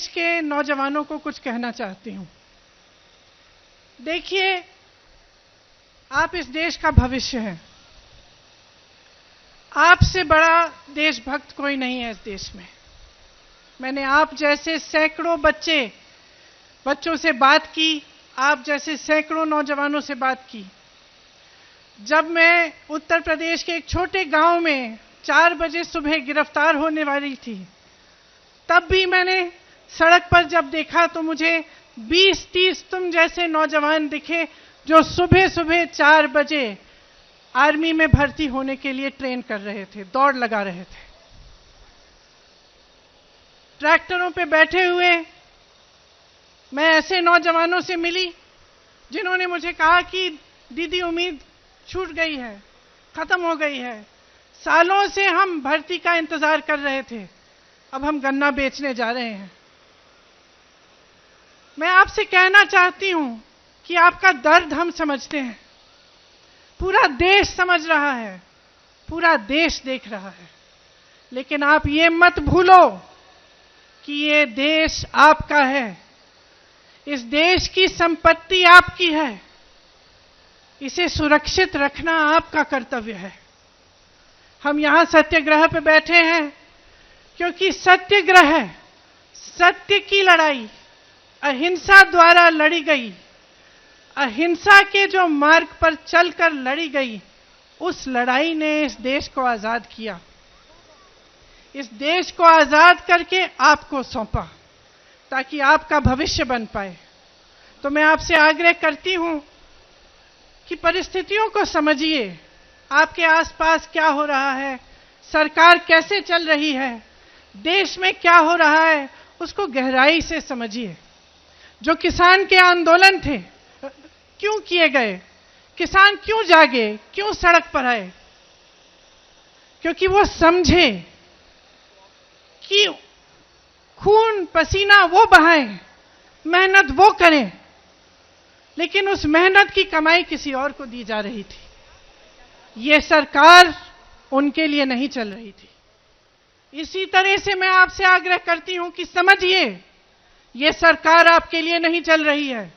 देश के नौजवानों को कुछ कहना चाहती हूं। देखिए, आप इस देश का भविष्य हैं। आपसे बड़ा देशभक्त कोई नहीं है इस देश में। मैंने आप जैसे सैकड़ों बच्चों से बात की, आप जैसे सैकड़ों नौजवानों से बात की। जब मैं उत्तर प्रदेश के एक छोटे गांव में 4 बजे सुबह गिरफ्तार होने वाली थी, तब भी मैंने सड़क पर जब देखा तो मुझे 20-30 तुम जैसे नौजवान दिखे जो सुबह सुबह 4 बजे आर्मी में भर्ती होने के लिए ट्रेन कर रहे थे, दौड़ लगा रहे थे। ट्रैक्टरों पे बैठे हुए मैं ऐसे नौजवानों से मिली जिन्होंने मुझे कहा कि दीदी, उम्मीद छूट गई है, खत्म हो गई है। सालों से हम भर्ती का इंतजार कर रहे थे, अब हम गन्ना बेचने जा रहे हैं। मैं आपसे कहना चाहती हूं कि आपका दर्द हम समझते हैं, पूरा देश समझ रहा है, पूरा देश देख रहा है। लेकिन आप ये मत भूलो कि ये देश आपका है, इस देश की संपत्ति आपकी है, इसे सुरक्षित रखना आपका कर्तव्य है। हम यहां सत्याग्रह पे बैठे हैं क्योंकि सत्याग्रह, सत्य की लड़ाई अहिंसा द्वारा लड़ी गई, अहिंसा के जो मार्ग पर चलकर लड़ी गई, उस लड़ाई ने इस देश को आजाद किया। इस देश को आजाद करके आपको सौंपा ताकि आपका भविष्य बन पाए। तो मैं आपसे आग्रह करती हूं कि परिस्थितियों को समझिए। आपके आसपास क्या हो रहा है, सरकार कैसे चल रही है, देश में क्या हो रहा है, उसको गहराई से समझिए। जो किसान के आंदोलन थे, क्यों किए गए? किसान क्यों जागे, क्यों सड़क पर आए? क्योंकि वो समझे कि खून पसीना वो बहाएं, मेहनत वो करें, लेकिन उस मेहनत की कमाई किसी और को दी जा रही थी। ये सरकार उनके लिए नहीं चल रही थी। इसी तरह से मैं आपसे आग्रह करती हूं कि समझिए, ये सरकार आपके लिए नहीं चल रही है।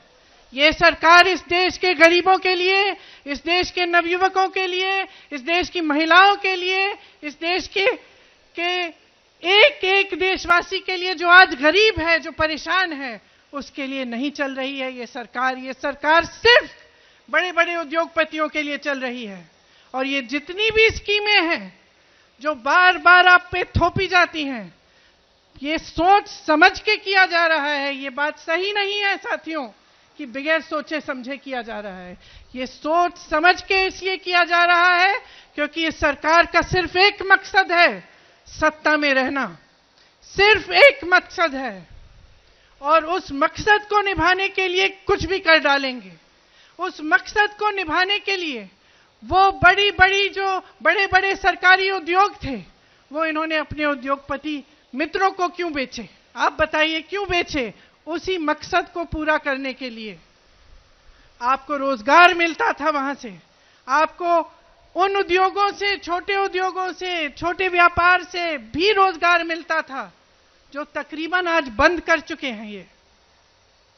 ये सरकार इस देश के गरीबों के लिए, इस देश के नवयुवकों के लिए, इस देश की महिलाओं के लिए, इस देश के एक एक देशवासी के लिए जो आज गरीब है, जो परेशान है, उसके लिए नहीं चल रही है। ये सरकार सिर्फ बड़े बड़े उद्योगपतियों के लिए चल रही है। और ये जितनी भी स्कीमें हैं जो बार बार आप पे थोपी जाती हैं, ये सोच समझ के किया जा रहा है। ये बात सही नहीं है साथियों कि बगैर सोचे समझे किया जा रहा है। ये सोच समझ के इसलिए किया जा रहा है क्योंकि इस सरकार का सिर्फ एक मकसद है, सत्ता में रहना। सिर्फ एक मकसद है, और उस मकसद को निभाने के लिए कुछ भी कर डालेंगे। उस मकसद को निभाने के लिए वो बड़े बड़े सरकारी उद्योग थे, वो इन्होंने अपने उद्योगपति मित्रों को क्यों बेचे? आप बताइए, क्यों बेचे? उसी मकसद को पूरा करने के लिए। आपको रोजगार मिलता था वहां से, आपको उन उद्योगों से, छोटे उद्योगों से, छोटे व्यापार से भी रोजगार मिलता था जो तकरीबन आज बंद कर चुके हैं ये,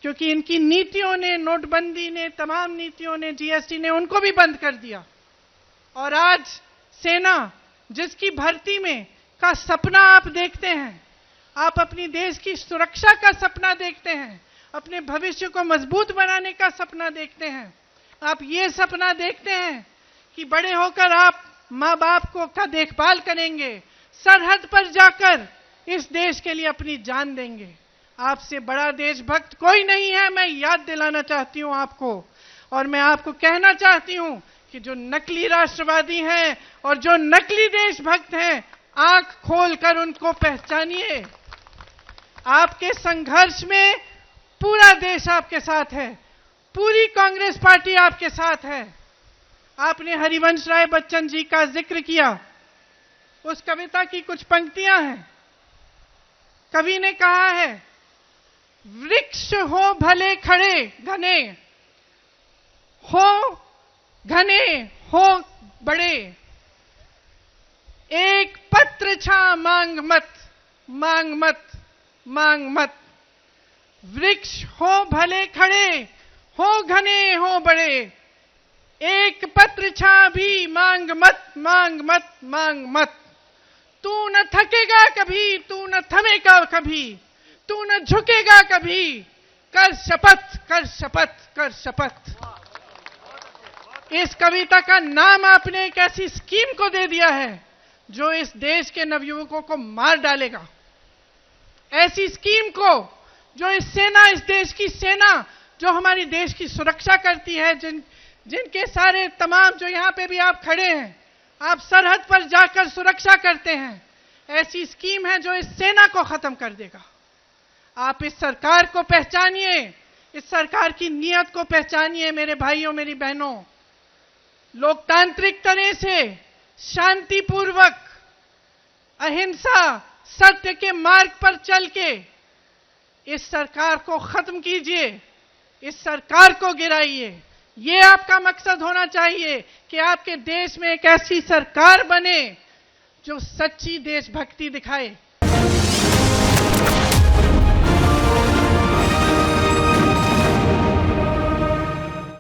क्योंकि इनकी नीतियों ने, नोटबंदी ने, तमाम नीतियों ने, जीएसटी ने उनको भी बंद कर दिया। और आज सेना, जिसकी भर्ती में का सपना आप देखते हैं, आप अपनी देश की सुरक्षा का सपना देखते हैं, अपने भविष्य को मजबूत बनाने का सपना देखते हैं, आप ये सपना देखते हैं कि बड़े होकर आप माँ बाप का देखभाल करेंगे, सरहद पर जाकर इस देश के लिए अपनी जान देंगे। आपसे बड़ा देशभक्त कोई नहीं है, मैं याद दिलाना चाहती हूं आपको। और मैं आपको कहना चाहती हूं कि जो नकली राष्ट्रवादी हैं और जो नकली देशभक्त हैं, आंख खोलकर उनको पहचानिए। आपके संघर्ष में पूरा देश आपके साथ है, पूरी कांग्रेस पार्टी आपके साथ है। आपने हरिवंश राय बच्चन जी का जिक्र किया, उस कविता की कुछ पंक्तियां हैं। कवि ने कहा है, वृक्ष हो भले खड़े घने, हो घने हो बड़े, एक पत्र छा मांग मत, मांग मत, मांग मत। वृक्ष हो भले खड़े, हो घने हो बड़े, एक पत्र छां भी मांग मत, मांग मत, मांग मत। तू न थकेगा कभी, तू न थमेगा कभी, तू न झुकेगा कभी, कर शपथ, कर शपथ, कर शपथ। इस कविता का नाम आपने एक ऐसी स्कीम को दे दिया है जो इस देश के नवयुवकों को मार डालेगा। ऐसी स्कीम को जो इस देश की सेना, जो हमारी देश की सुरक्षा करती है, जिनके सारे तमाम, जो यहां पे भी आप खड़े हैं, आप सरहद पर जाकर सुरक्षा करते हैं, ऐसी स्कीम है जो इस सेना को खत्म कर देगा। आप इस सरकार को पहचानिए, इस सरकार की नीयत को पहचानिए मेरे भाइयों, मेरी बहनों। लोकतांत्रिक तरह से शांतिपूर्वक, अहिंसा, सत्य के मार्ग पर चल के इस सरकार को खत्म कीजिए, इस सरकार को गिराइए। ये आपका मकसद होना चाहिए कि आपके देश में एक ऐसी सरकार बने जो सच्ची देशभक्ति दिखाए,